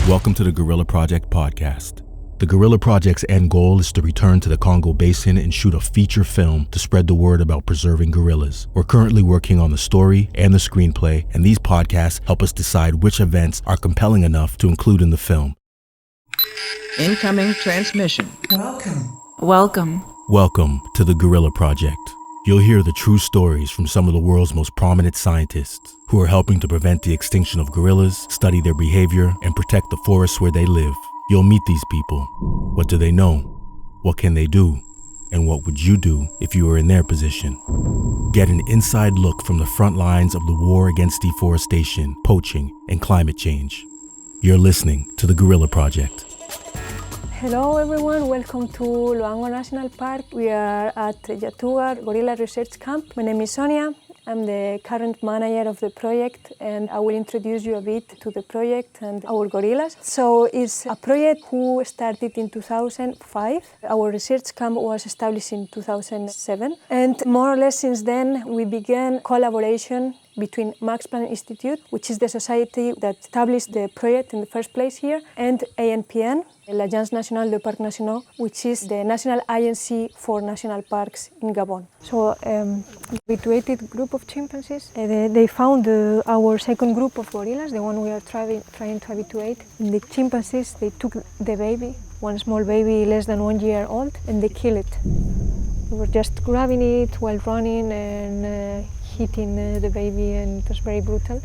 Welcome to the Gorilla Project podcast. The Gorilla Project's end goal is to return to the Congo Basin and shoot a feature film to spread the word about preserving gorillas. We're currently working on the story and the screenplay, and these podcasts help us decide which events are compelling enough to include in the film. Incoming transmission. Welcome To the Gorilla Project. You'll hear the true stories from some of the world's most prominent scientists who are helping to prevent the extinction of gorillas, study their behavior, and protect the forests where they live. You'll meet these people. What do they know? What can they do? And what would you do if you were in their position? Get an inside look from the front lines of the war against deforestation, poaching, and climate change. You're listening to the Gorilla Project. Hello everyone, welcome to Loango National Park. We are at Yatuga Gorilla Research Camp. My name is Sonia. I'm the current manager of the project, and I will introduce you a bit to the project and our gorillas. So it's a project who started in 2005. Our research camp was established in 2007. And more or less since then, we began collaboration between Max Planck Institute, which is the society that established the project in the first place here, and ANPN, l'Agence Nationale des Parcs Nationaux, which is the national agency for national parks in Gabon. So habituated group of chimpanzees. They found our second group of gorillas, the one we are trying to habituate. The chimpanzees, they took the baby, one small baby less than 1 year old, and they killed it. They were just grabbing it while running and hitting the baby, and it was very brutal.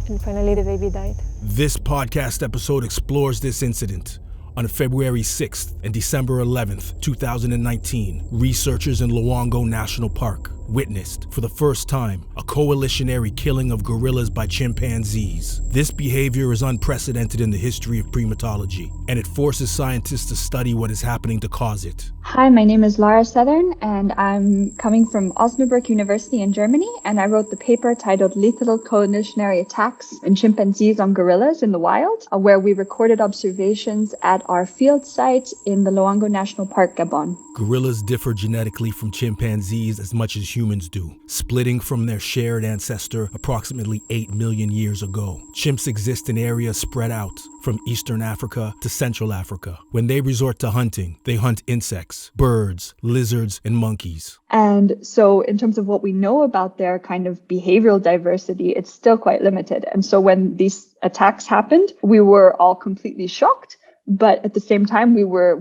And finally the baby died. This podcast episode explores this incident. On February 6th and December 11th, 2019, researchers in Loango National Park witnessed, for the first time, a coalitionary killing of gorillas by chimpanzees. This behavior is unprecedented in the history of primatology, and it forces scientists to study what is happening to cause it. Hi, my name is Lara Southern, and I'm coming from Osnabrück University in Germany, and I wrote the paper titled Lethal Coalitionary Attacks in Chimpanzees on Gorillas in the Wild, where we recorded observations at our field site in the Loango National Park, Gabon. Gorillas differ genetically from chimpanzees as much as humans do, splitting from their shared ancestor approximately 8 million years ago. Chimps exist in areas spread out from Eastern Africa to Central Africa. When they resort to hunting, they hunt insects, birds, lizards, and monkeys. And so in terms of what we know about their kind of behavioral diversity, it's still quite limited. And so when these attacks happened, we were all completely shocked. But at the same time, we were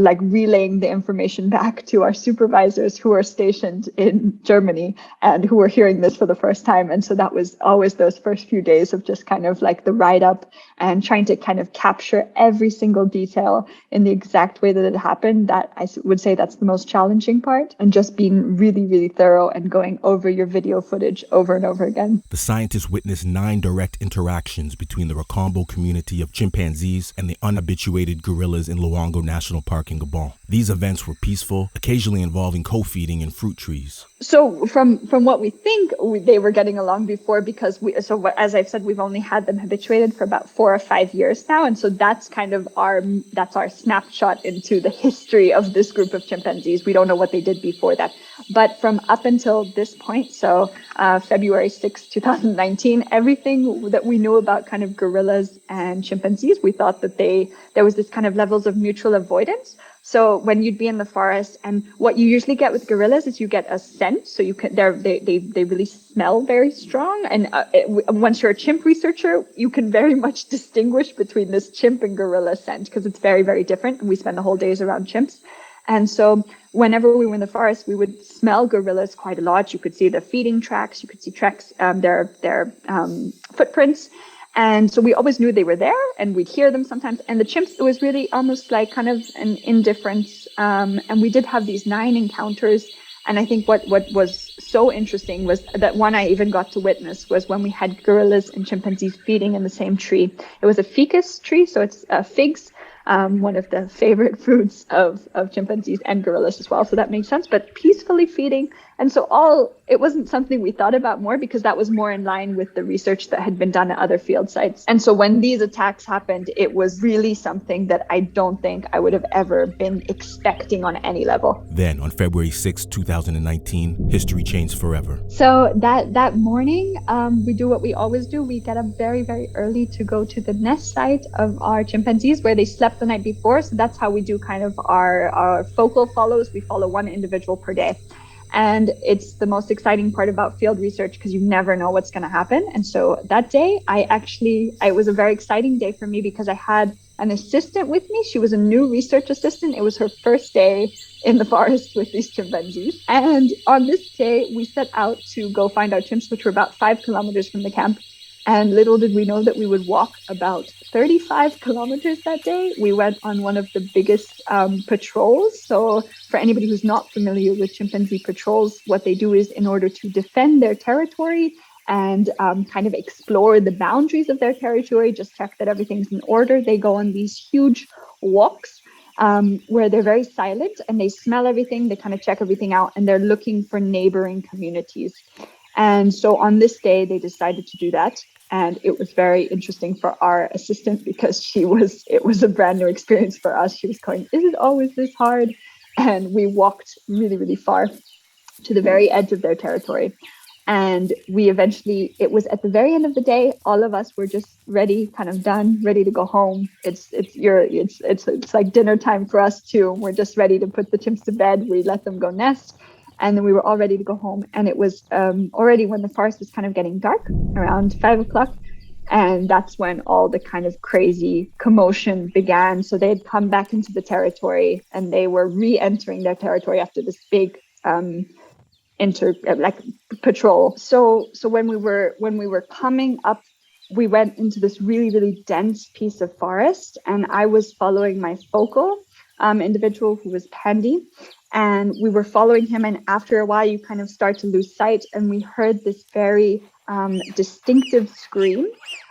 like relaying the information back to our supervisors who are stationed in Germany and who were hearing this for the first time. And so that was always those first few days of just kind of like the write up and trying to kind of capture every single detail in the exact way that it happened. That I would say that's the most challenging part, and just being really, really thorough and going over your video footage over and over again. The scientists witnessed 9 direct interactions between the Rakambo community of chimpanzees and the unhabituated gorillas in Loango National Park in Gabon. These events were peaceful, occasionally involving co-feeding in fruit trees. So from what we think, they were getting along before, because as I've said, we've only had them habituated for about 4 or 5 years now. And so that's kind of our snapshot into the history of this group of chimpanzees. We don't know what they did before that. But from up until this point, so February 6, 2019, everything that we knew about kind of gorillas and chimpanzees, we thought that there was this kind of levels of mutual avoidance. So when you'd be in the forest, and what you usually get with gorillas is you get a scent. So you can, they really smell very strong. And once you're a chimp researcher, you can very much distinguish between this chimp and gorilla scent, because it's very, very different. And we spend the whole days around chimps. And so whenever we were in the forest, we would smell gorillas quite a lot. You could see the feeding tracks. You could see their footprints. And so we always knew they were there, and we'd hear them sometimes. And the chimps, it was really almost like kind of an indifference. And we did have these 9 encounters. And I think what was so interesting was that one I even got to witness was when we had gorillas and chimpanzees feeding in the same tree. It was a ficus tree, so it's figs, one of the favorite foods of chimpanzees and gorillas as well. So that makes sense. But peacefully feeding And so it wasn't something we thought about more because that was more in line with the research that had been done at other field sites. And so when these attacks happened, it was really something that I don't think I would have ever been expecting on any level. Then on February 6, 2019, history changed forever. So that morning, we do what we always do. We get up very, very early to go to the nest site of our chimpanzees where they slept the night before. So that's how we do kind of our focal follows. We follow one individual per day. And it's the most exciting part about field research because you never know what's going to happen. And so that day, it was a very exciting day for me because I had an assistant with me. She was a new research assistant. It was her first day in the forest with these chimpanzees. And on this day, we set out to go find our chimps, which were about 5 kilometers from the camp. And little did we know that we would walk about 35 kilometers that day. We went on one of the biggest patrols. So for anybody who's not familiar with chimpanzee patrols, what they do is in order to defend their territory and kind of explore the boundaries of their territory, just check that everything's in order, they go on these huge walks where they're very silent and they smell everything, they kind of check everything out, and they're looking for neighboring communities. And so on this day, they decided to do that. And it was very interesting for our assistant because it was a brand new experience for us. She was going, is it always this hard? And we walked really, really far to the very edge of their territory. And it was at the very end of the day, all of us were just ready, kind of done, ready to go home. It's like dinner time for us too. We're just ready to put the chimps to bed. We let them go nest. And then we were all ready to go home. And it was already when the forest was kind of getting dark, around 5 o'clock. And that's when all the kind of crazy commotion began. So they had come back into the territory and they were re-entering their territory after this big patrol. So when we were coming up, we went into this really, really dense piece of forest. And I was following my focal individual who was Pandy. And we were following him, and after a while, you kind of start to lose sight. And we heard this very distinctive scream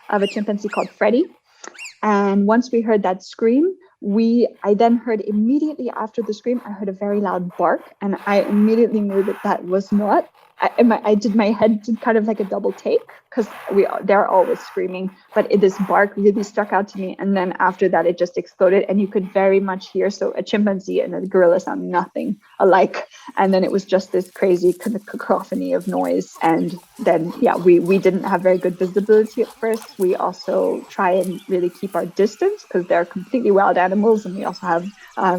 of a chimpanzee called Freddie. And once we heard that scream, I then heard immediately after the scream, I heard a very loud bark, and I immediately knew that was not. My head did kind of like a double take because they're always screaming, but this bark really stuck out to me. And then after that, it just exploded, and you could very much hear. So a chimpanzee and a gorilla sound nothing alike, and then it was just this crazy kind of cacophony of noise. And then we didn't have very good visibility at first. We also try and really keep our distance because they're completely wild animals, and we also have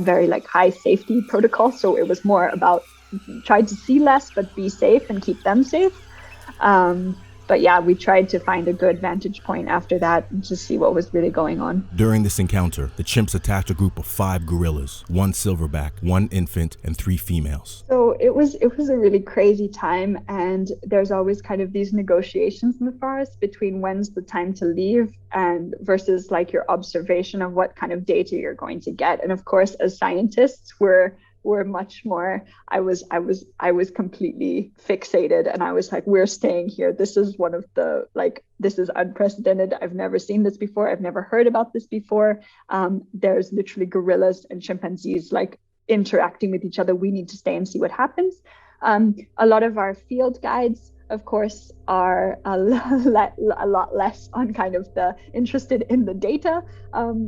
very like high safety protocols. So it was more about tried to see less but be safe and keep them safe. But yeah, we tried to find a good vantage point after that to see what was really going on. During this encounter, the chimps attacked a group of 5 gorillas, 1 silverback, 1 infant, and 3 females. So it was a really crazy time, and there's always kind of these negotiations in the forest between when's the time to leave and versus like your observation of what kind of data you're going to get. And of course, as scientists, we're much more, I was completely fixated, and I was like, we're staying here. This is one of the, like, this is unprecedented. I've never seen this before. I've never heard about this before. There's literally gorillas and chimpanzees like interacting with each other. We need to stay and see what happens. A lot of our field guides, of course, are a lot less on kind of the interested in the data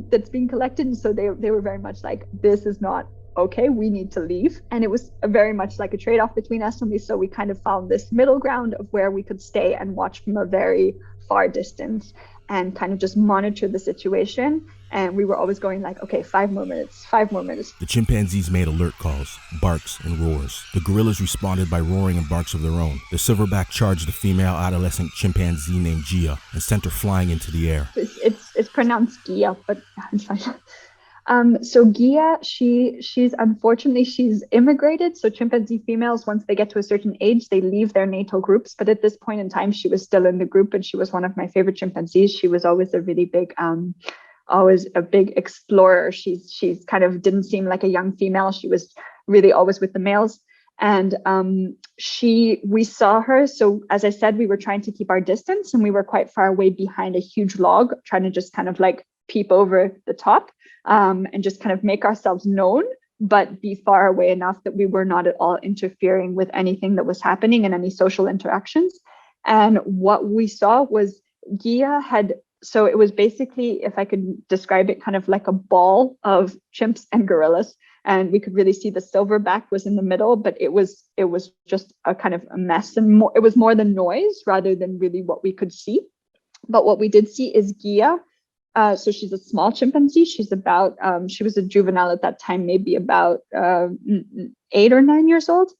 that's being collected. And so they were very much like, this is not okay, we need to leave. And it was very much like a trade-off between us. And so we kind of found this middle ground of where we could stay and watch from a very far distance and kind of just monitor the situation. And we were always going like, okay, 5 more minutes. The chimpanzees made alert calls, barks, and roars. The gorillas responded by roaring and barks of their own. The silverback charged a female adolescent chimpanzee named Gia and sent her flying into the air. It's pronounced Gia, but it's fine. So Gia, she's immigrated. So chimpanzee females, once they get to a certain age, they leave their natal groups. But at this point in time, she was still in the group, and she was one of my favorite chimpanzees. She was always a really big, always a big explorer. She's kind of didn't seem like a young female. She was really always with the males. And we saw her. So as I said, we were trying to keep our distance, and we were quite far away behind a huge log, trying to just kind of like peep over the top and just kind of make ourselves known but be far away enough that we were not at all interfering with anything that was happening in any social interactions. And what we saw was Gia so it was basically, if I could describe it, kind of like a ball of chimps and gorillas. And we could really see the silverback was in the middle, but it was just a kind of a mess, and it was more the noise rather than really what we could see. But what we did see is Gia. So she's a small chimpanzee. She's about, she was a juvenile at that time, maybe about 8 or 9 years old.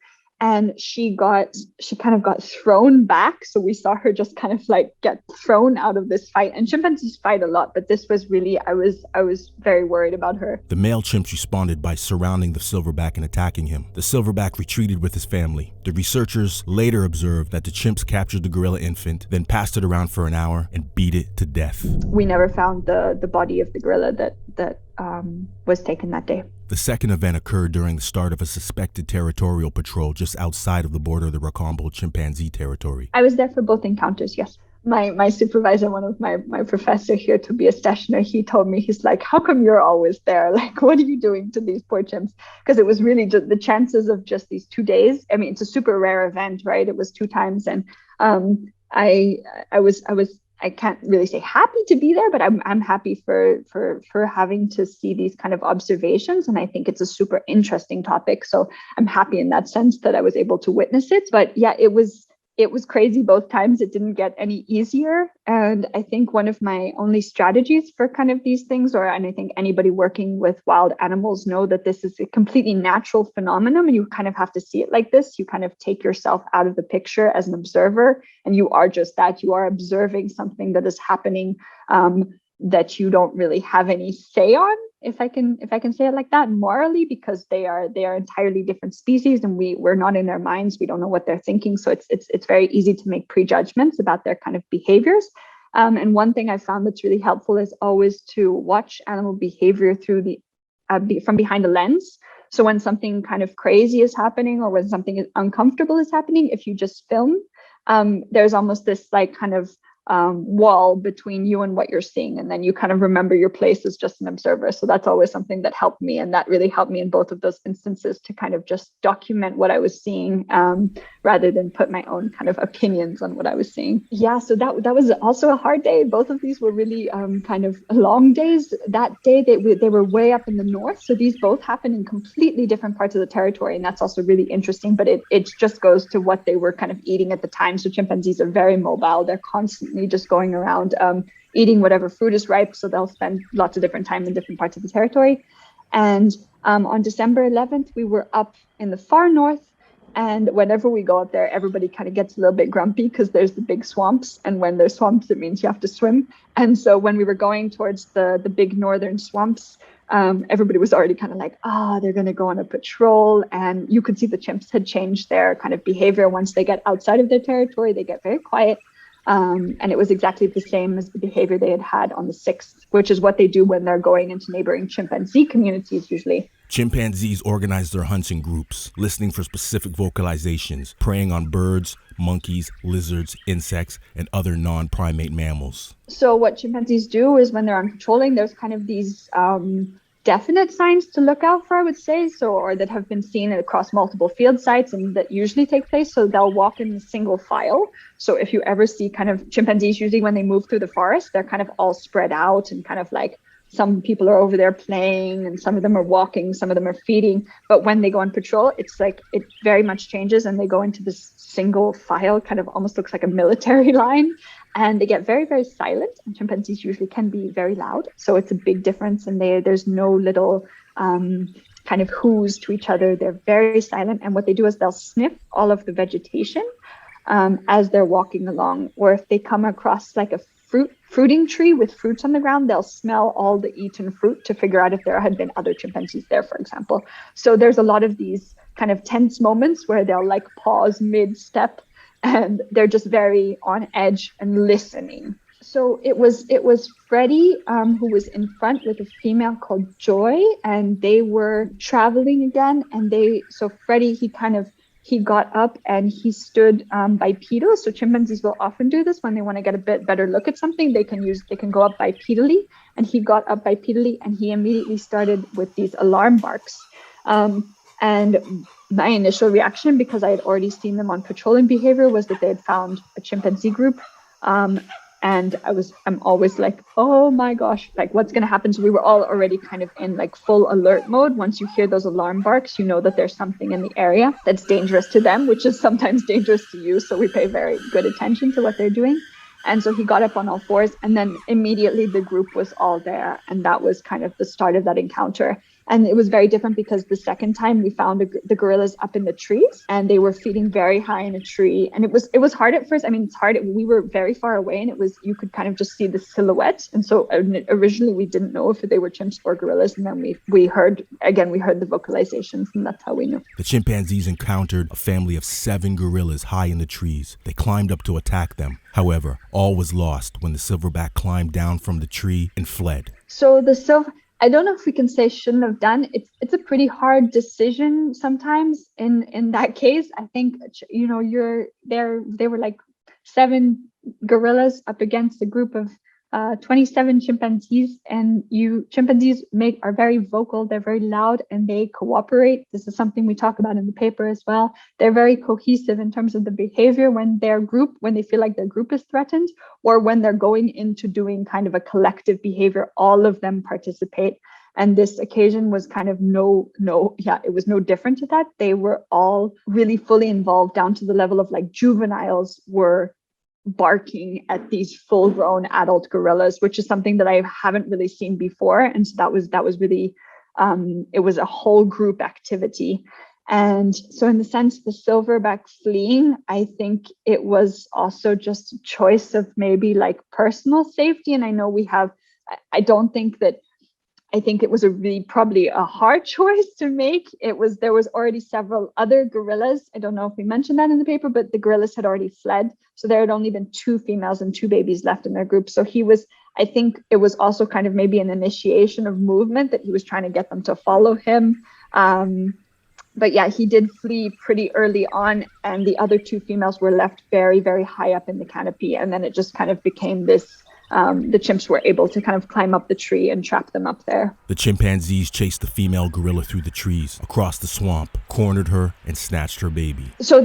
And she kind of got thrown back. So we saw her just kind of like get thrown out of this fight. And chimpanzees fight a lot, but this was really, I was very worried about her. The male chimps responded by surrounding the silverback and attacking him. The silverback retreated with his family. The researchers later observed that the chimps captured the gorilla infant, then passed it around for an hour and beat it to death. We never found the body of the gorilla that was taken that day. The second event occurred during the start of a suspected territorial patrol just outside of the border of the Rakambo chimpanzee territory. I was there for both encounters, yes. My supervisor, one of my professor here, Tobias Deschner, he told me, he's like, how come you're always there? Like, what are you doing to these poor chimps? Because it was really just the chances of just these 2 days. I mean, it's a super rare event, right? It was 2 times. And I can't really say happy to be there, but I'm happy for having to see these kind of observations. And I think it's a super interesting topic. So I'm happy in that sense that I was able to witness it. But yeah, it was crazy both times. It didn't get any easier. And I think one of my only strategies for kind of these things, and I think anybody working with wild animals know that this is a completely natural phenomenon, and you kind of have to see it like this. You kind of take yourself out of the picture as an observer, and you are just that. You are observing something that is happening that you don't really have any say on, if I can say it like that, morally, because they are entirely different species, and we're not in their minds. We don't know what they're thinking, so it's very easy to make prejudgments about their kind of behaviors. And one thing I found that's really helpful is always to watch animal behavior through from behind a lens. So when something kind of crazy is happening, or when something uncomfortable is happening, if you just film, there's almost this like kind of wall between you and what you're seeing, and then you kind of remember your place as just an observer. So that's always something that helped me, and that really helped me in both of those instances to kind of just document what I was seeing, rather than put my own kind of opinions on what I was seeing. Yeah, so that was also a hard day. Both of these were really kind of long days. That day they were way up in the north, so these both happened in completely different parts of the territory, and that's also really interesting. But it just goes to what they were kind of eating at the time. So chimpanzees are very mobile. They're constantly just going around eating whatever fruit is ripe, so they'll spend lots of different time in different parts of the territory. And on December 11th, we were up in the far north, and whenever we go up there, everybody kind of gets a little bit grumpy because there's the big swamps, and when there's swamps, it means you have to swim. And so when we were going towards the big northern swamps, everybody was already kind of like, they're going to go on a patrol. And you could see the chimps had changed their kind of behavior. Once they get outside of their territory, they get very quiet. And it was exactly the same as the behavior they had on the 6th, which is what they do when they're going into neighboring chimpanzee communities usually. Chimpanzees organize their hunts in groups, listening for specific vocalizations, preying on birds, monkeys, lizards, insects, and other non-primate mammals. So what chimpanzees do is when they're on patrolling, there's kind of these definite signs to look out for, I would say, or that have been seen across multiple field sites and that usually take place. So they'll walk in single file. So if you ever see kind of chimpanzees, usually when they move through the forest, they're kind of all spread out, and kind of like some people are over there playing, and some of them are walking, some of them are feeding. But when they go on patrol, it's like it very much changes, and they go into this single file, kind of almost looks like a military line. And they get very, very silent. And chimpanzees usually can be very loud. So it's a big difference. And there's no little kind of whoos to each other. They're very silent. And what they do is they'll sniff all of the vegetation as they're walking along. Or if they come across like a fruiting tree with fruits on the ground, they'll smell all the eaten fruit to figure out if there had been other chimpanzees there, for example. So there's a lot of these kind of tense moments where they'll like pause mid-step, and they're just very on edge and listening. So it was Freddie who was in front with a female called Joy, and they were traveling again. And so Freddie, he got up and he stood bipedal. So chimpanzees will often do this when they want to get a bit better look at something. They can go up bipedally, and he got up bipedally, and he immediately started with these alarm barks. And my initial reaction, because I had already seen them on patrolling behavior, was that they had found a chimpanzee group. And I'm always like, oh my gosh, like what's going to happen? So we were all already kind of in like full alert mode. Once you hear those alarm barks, you know that there's something in the area that's dangerous to them, which is sometimes dangerous to you. So we pay very good attention to what they're doing. And so he got up on all fours, and then immediately the group was all there. And that was kind of the start of that encounter. And it was very different because the second time we found the gorillas up in the trees, and they were feeding very high in a tree. And it was hard at first. I mean, it's hard. We were very far away, and you could kind of just see the silhouette. And so originally we didn't know if they were chimps or gorillas. And then we heard the vocalizations, and that's how we knew. The chimpanzees encountered a family of 7 gorillas high in the trees. They climbed up to attack them. However, all was lost when the silverback climbed down from the tree and fled. So I don't know if we can say shouldn't have done. It's a pretty hard decision sometimes in that case. I think, you know, they were like 7 gorillas up against a group of 27 chimpanzees, and chimpanzees are very vocal, they're very loud, and they cooperate. This is something we talk about in the paper as well. They're very cohesive in terms of the behavior when they feel like their group is threatened, or when they're going into doing kind of a collective behavior, all of them participate. And this occasion was kind of it was no different to that. They were all really fully involved, down to the level of like juveniles were barking at these full-grown adult gorillas, which is something that I haven't really seen before. And so that was really it was a whole group activity. And so in the sense the silverback fleeing, I think it was also just a choice of maybe like personal safety. And I know I think it was probably a hard choice to make. There was already several other gorillas. I don't know if we mentioned that in the paper, but the gorillas had already fled. So there had only been 2 females and 2 babies left in their group. So I think it was also kind of maybe an initiation of movement that he was trying to get them to follow him. But yeah, he did flee pretty early on, and the other 2 females were left very, very high up in the canopy. And then it just kind of became this, the chimps were able to kind of climb up the tree and trap them up there. The chimpanzees chased the female gorilla through the trees, across the swamp, cornered her, and snatched her baby. So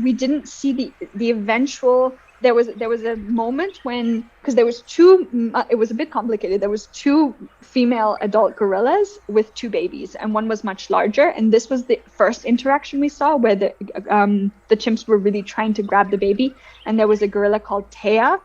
we didn't see the eventual. There was a moment when, because there was 2, it was a bit complicated. There was 2 female adult gorillas with 2 babies, and one was much larger. And this was the first interaction we saw where the chimps were really trying to grab the baby. And there was a gorilla called Thea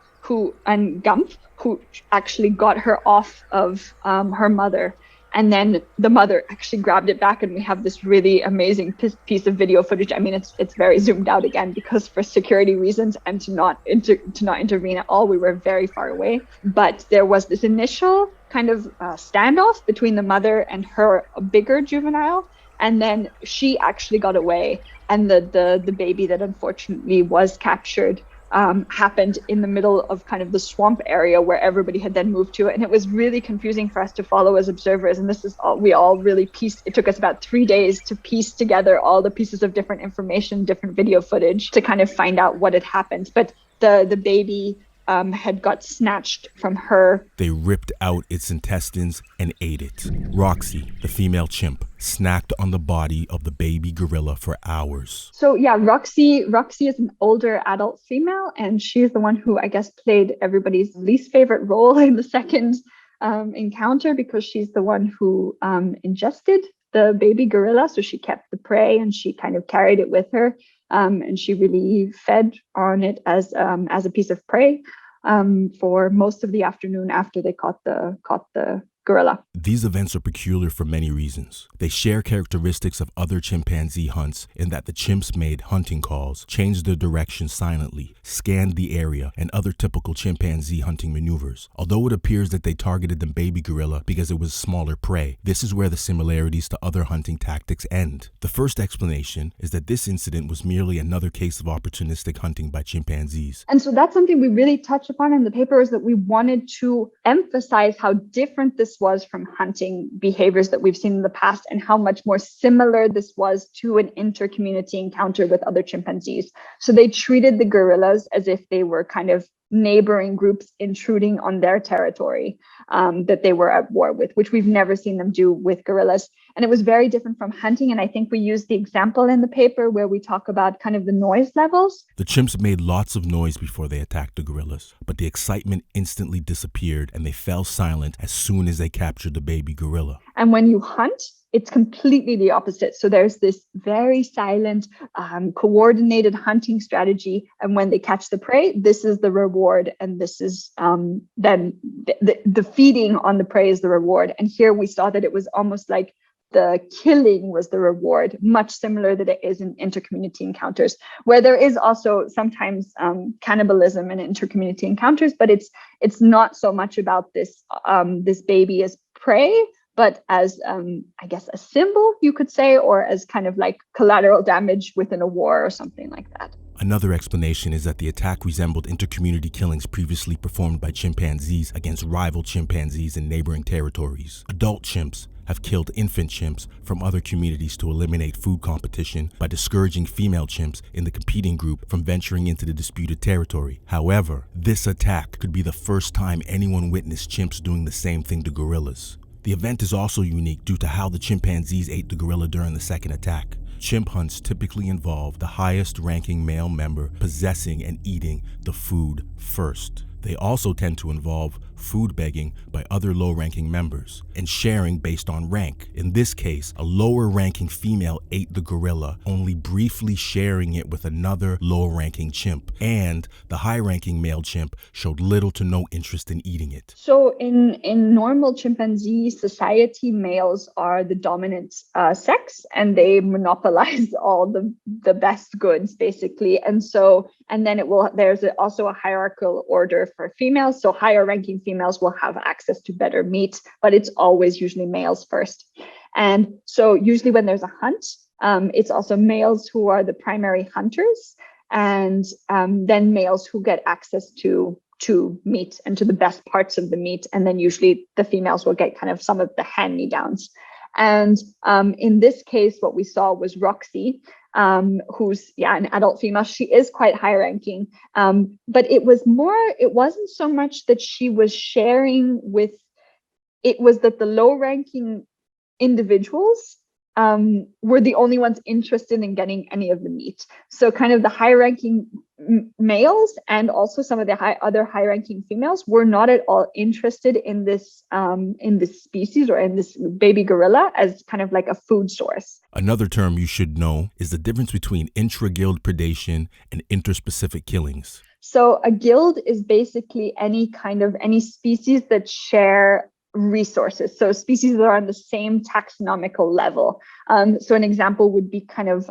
and Gump, who actually got her off of her mother. And then the mother actually grabbed it back, and we have this really amazing piece of video footage. I mean, it's very zoomed out again because for security reasons and to not intervene at all. We were very far away, but there was this initial kind of standoff between the mother and her bigger juvenile, and then she actually got away, and the baby that unfortunately was captured happened in the middle of kind of the swamp area where everybody had then moved to. And it was really confusing for us to follow as observers. And this is all we all really it took us about 3 days to piece together all the pieces of different information, different video footage to kind of find out what had happened. But the baby had got snatched from her. They ripped out its intestines and ate it. Roxy, the female chimp, snacked on the body of the baby gorilla for hours. So yeah, Roxy is an older adult female, and she's the one who I guess played everybody's least favorite role in the second encounter, because she's the one who ingested the baby gorilla. So she kept the prey and she kind of carried it with her. And she really fed on it as a piece of prey for most of the afternoon after they caught the gorilla. These events are peculiar for many reasons. They share characteristics of other chimpanzee hunts in that the chimps made hunting calls, changed their direction silently, scanned the area, and other typical chimpanzee hunting maneuvers. Although it appears that they targeted the baby gorilla because it was smaller prey, this is where the similarities to other hunting tactics end. The first explanation is that this incident was merely another case of opportunistic hunting by chimpanzees. And so that's something we really touch upon in the paper, is that we wanted to emphasize how different this was from hunting behaviors that we've seen in the past, and how much more similar this was to an inter-community encounter with other chimpanzees. So they treated the gorillas as if they were kind of neighboring groups intruding on their territory that they were at war with, which we've never seen them do with gorillas. And it was very different from hunting. And I think we used the example in the paper where we talk about kind of the noise levels. The chimps made lots of noise before they attacked the gorillas, but the excitement instantly disappeared and they fell silent as soon as they captured the baby gorilla. And when you hunt, it's completely the opposite. So there's this very silent, coordinated hunting strategy. And when they catch the prey, this is the reward. And this is then the feeding on the prey is the reward. And here we saw that it was almost like the killing was the reward, much similar that it is in intercommunity encounters, where there is also sometimes cannibalism in intercommunity encounters, but it's not so much about this this baby as prey, but as, I guess, a symbol, you could say, or as kind of like collateral damage within a war or something like that. Another explanation is that the attack resembled intercommunity killings previously performed by chimpanzees against rival chimpanzees in neighboring territories. Adult chimps have killed infant chimps from other communities to eliminate food competition by discouraging female chimps in the competing group from venturing into the disputed territory. However, this attack could be the first time anyone witnessed chimps doing the same thing to gorillas. The event is also unique due to how the chimpanzees ate the gorilla during the second attack. Chimp hunts typically involve the highest ranking male member possessing and eating the food first. They also tend to involve food begging by other low-ranking members and sharing based on rank. In this case, a lower-ranking female ate the gorilla, only briefly sharing it with another low-ranking chimp, and the high-ranking male chimp showed little to no interest in eating it. So in normal chimpanzee society, males are the dominant sex, and they monopolize all the best goods, basically. And then there's also a hierarchical order for females. So higher ranking females will have access to better meat, but it's always usually males first. And so usually when there's a hunt, it's also males who are the primary hunters, and then males who get access to meat and to the best parts of the meat. And then usually the females will get kind of some of the hand-me-downs. And in this case, what we saw was Roxy, who's an adult female. She is quite high ranking, but it wasn't so much that she was sharing with, it was that the low ranking individuals were the only ones interested in getting any of the meat. So kind of the high ranking males and also some of the other high ranking females were not at all interested in this species or in this baby gorilla as kind of like a food source. Another term you should know is the difference between intra-guild predation and interspecific killings. So a guild is basically any species that share resources. So species that are on the same taxonomical level. So an example would be kind of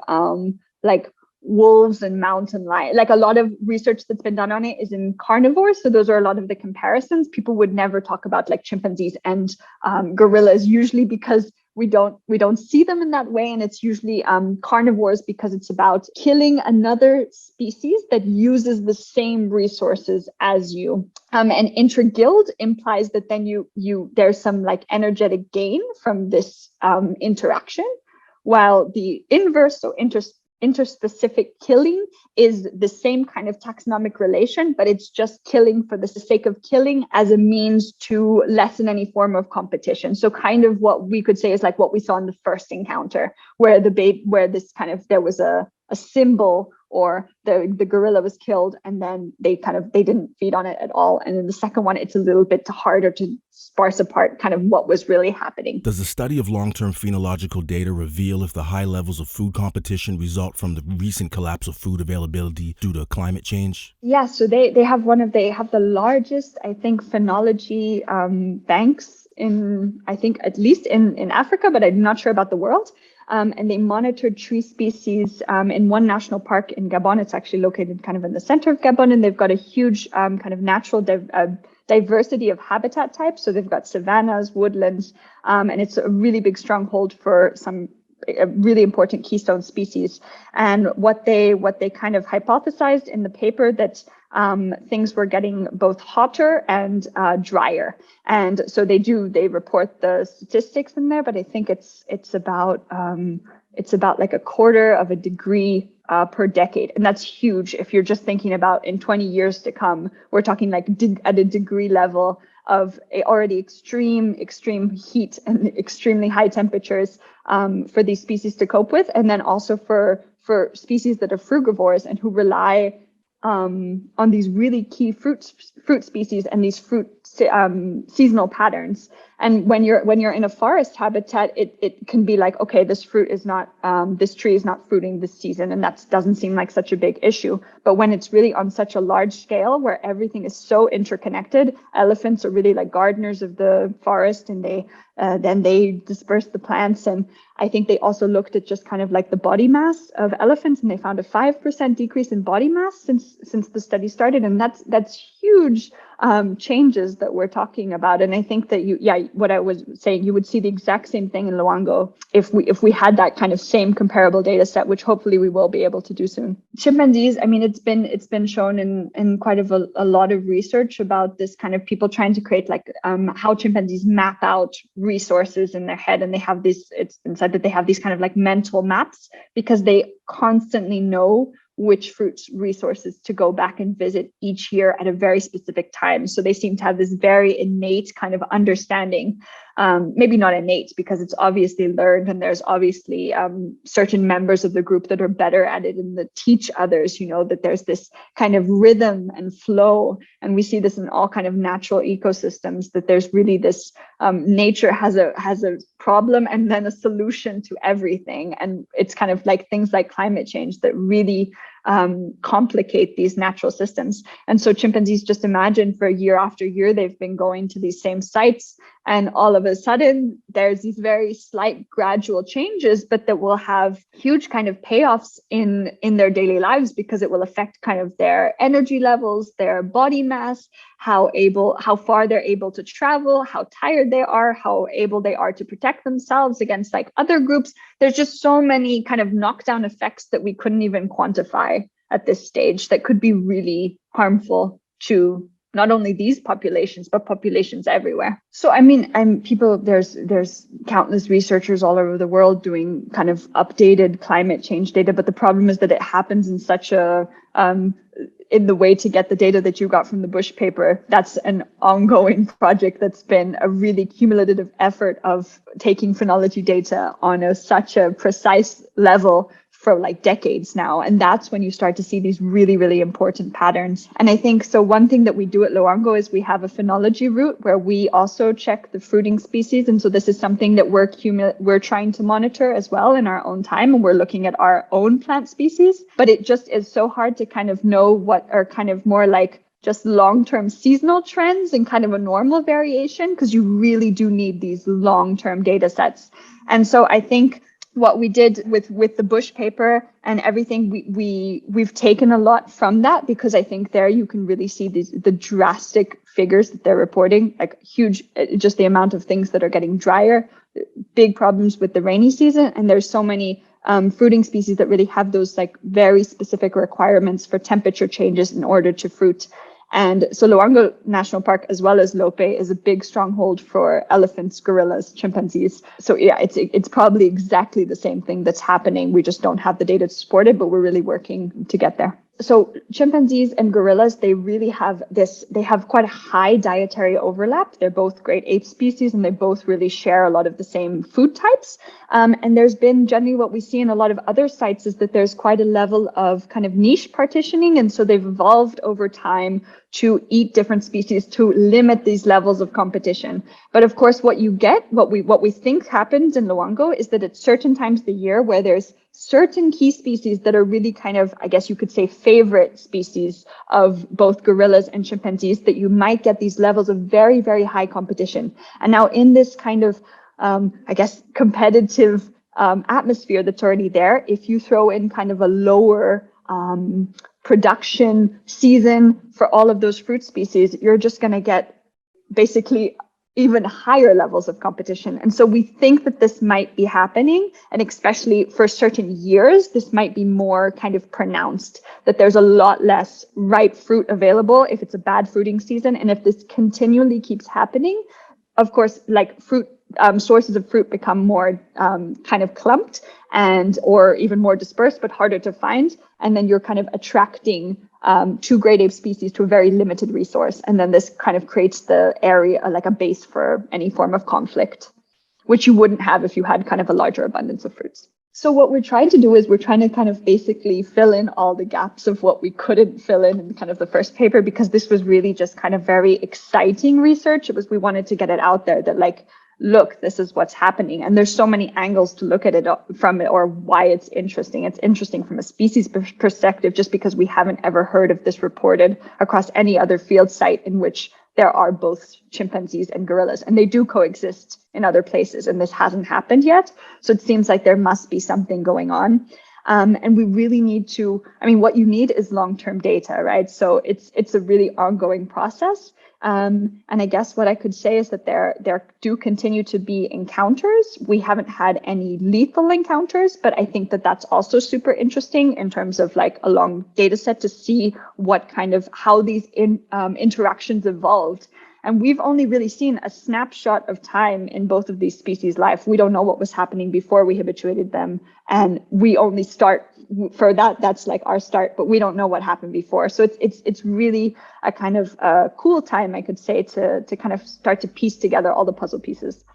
like wolves and mountain lions. Like a lot of research that's been done on it is in carnivores. So those are a lot of the comparisons. People would never talk about like chimpanzees and gorillas, usually because we don't see them in that way. And it's usually carnivores because it's about killing another species that uses the same resources as you. And intra-guild implies that then there's some like energetic gain from this interaction, while the inverse, so interspecific killing, is the same kind of taxonomic relation, but it's just killing for the sake of killing as a means to lessen any form of competition. So kind of what we could say is like what we saw in the first encounter, where there was a symbol, or the gorilla was killed and then they didn't feed on it at all. And in the second one, it's a little bit harder to sparse apart kind of what was really happening. Does the study of long-term phenological data reveal if the high levels of food competition result from the recent collapse of food availability due to climate change? Yeah, so they have the largest, I think, phenology banks in, I think, at least in Africa, but I'm not sure about the world. And they monitored tree species in one national park in Gabon. It's actually located kind of in the center of Gabon, and they've got a huge kind of natural diversity of habitat types. So they've got savannas, woodlands, and it's a really big stronghold for some really important keystone species. And what they kind of hypothesized in the paper that things were getting both hotter and drier. And so they report the statistics in there, but I think it's about it's about like a quarter of a degree per decade. And that's huge. If you're just thinking about in 20 years to come, we're talking like at a degree level of already extreme heat and extremely high temperatures for these species to cope with. And then also for species that are frugivores and who rely on these really key fruit species and these fruit seasonal patterns. And when you're in a forest habitat, it can be like, okay, this tree is not fruiting this season, and that doesn't seem like such a big issue. But when it's really on such a large scale where everything is so interconnected, elephants are really like gardeners of the forest, and then they disperse the plants. And I think they also looked at just kind of like the body mass of elephants, and they found a 5% decrease in body mass since the study started, and that's huge changes that we're talking about. And I think that what I was saying, you would see the exact same thing in Loango if we had that kind of same comparable data set, which hopefully we will be able to do soon. Chimpanzees, I mean, it's been shown in quite a lot of research about this kind of people trying to create like how chimpanzees map out resources in their head, and they have this. It's been said that they have these kind of like mental maps because they constantly know which fruit resources to go back and visit each year at a very specific time. So they seem to have this very innate kind of understanding, maybe not innate because it's obviously learned, and there's obviously certain members of the group that are better at it and that teach others, that there's this kind of rhythm and flow. And we see this in all kind of natural ecosystems, that there's really this nature has a problem and then a solution to everything. And it's kind of like things like climate change that really complicate these natural systems. And so chimpanzees, just imagine for year after year, they've been going to these same sites, and all of a sudden there's these very slight gradual changes, but that will have huge kind of payoffs in their daily lives, because it will affect kind of their energy levels, their body mass, how far they're able to travel, how tired they are, how able they are to protect themselves against like other groups. There's just so many kind of knockdown effects that we couldn't even quantify at this stage that could be really harmful to not only these populations, but populations everywhere. So, I mean, there's countless researchers all over the world doing kind of updated climate change data, but the problem is that it happens in such a, in the way to get the data that you got from the Bush paper. That's an ongoing project that's been a really cumulative effort of taking phenology data on such a precise level for like decades now. And that's when you start to see these really, really important patterns. And I think, so one thing that we do at Loango is we have a phenology route where we also check the fruiting species. And so this is something that we're trying to monitor as well in our own time. And we're looking at our own plant species, but it just is so hard to kind of know what are kind of more like just long-term seasonal trends and kind of a normal variation, because you really do need these long-term data sets. And so I think what we did with the Bush paper and everything, we've taken a lot from that, because I think there you can really see the drastic figures that they're reporting, like huge, just the amount of things that are getting drier, big problems with the rainy season. And there's so many fruiting species that really have those like very specific requirements for temperature changes in order to fruit. And so Loango National Park, as well as Lope, is a big stronghold for elephants, gorillas, chimpanzees. So yeah, it's probably exactly the same thing that's happening. We just don't have the data to support it, but we're really working to get there. So chimpanzees and gorillas, they have quite a high dietary overlap. They're both great ape species, and they both really share a lot of the same food types. And there's been generally what we see in a lot of other sites is that there's quite a level of kind of niche partitioning. And so they've evolved over time to eat different species to limit these levels of competition. But of course, what we think happens in Loango is that at certain times of the year where there's certain key species that are really kind of, I guess you could say, favorite species of both gorillas and chimpanzees, that you might get these levels of very, very high competition. And now in this kind of, I guess, competitive atmosphere that's already there, if you throw in kind of a lower production season for all of those fruit species, you're just going to get basically even higher levels of competition. And so we think that this might be happening, and especially for certain years, this might be more kind of pronounced, that there's a lot less ripe fruit available if it's a bad fruiting season. And if this continually keeps happening, of course, like fruit sources of fruit become more kind of clumped or even more dispersed, but harder to find. And then you're kind of attracting two great ape species to a very limited resource. And then this kind of creates the area, like a base for any form of conflict, which you wouldn't have if you had kind of a larger abundance of fruits. So what we're trying to do is we're trying to kind of basically fill in all the gaps of what we couldn't fill in kind of the first paper, because this was really just kind of very exciting research. We wanted to get it out there that, like, look, this is what's happening. And there's so many angles to look at it from it, or why it's interesting. It's interesting from a species perspective, just because we haven't ever heard of this reported across any other field site in which there are both chimpanzees and gorillas, and they do coexist in other places, and this hasn't happened yet. So it seems like there must be something going on. And we really need to, what you need is long-term data, right? So it's a really ongoing process. And I guess what I could say is that there do continue to be encounters. We haven't had any lethal encounters, but I think that that's also super interesting in terms of like a long data set to see what kind of how these interactions evolved. And we've only really seen a snapshot of time in both of these species' life. We don't know what was happening before we habituated them. And we only start for that. That's like our start, but we don't know what happened before. So it's really a kind of cool time, I could say, to kind of start to piece together all the puzzle pieces.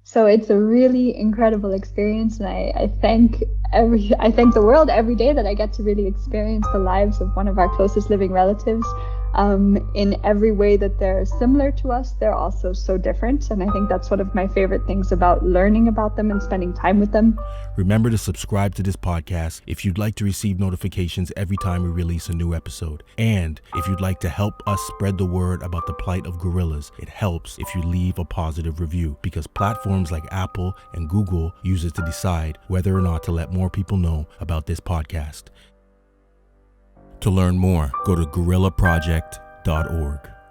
So it's a really incredible experience. And I thank the world every day that I get to really experience the lives of one of our closest living relatives. In every way that they're similar to us, they're also so different. And I think that's one of my favorite things about learning about them and spending time with them. Remember to subscribe to this podcast if you'd like to receive notifications every time we release a new episode. And if you'd like to help us spread the word about the plight of gorillas, it helps if you leave a positive review, because platforms like Apple and Google use it to decide whether or not to let more people know about this podcast. To learn more, go to gorillaproject.org.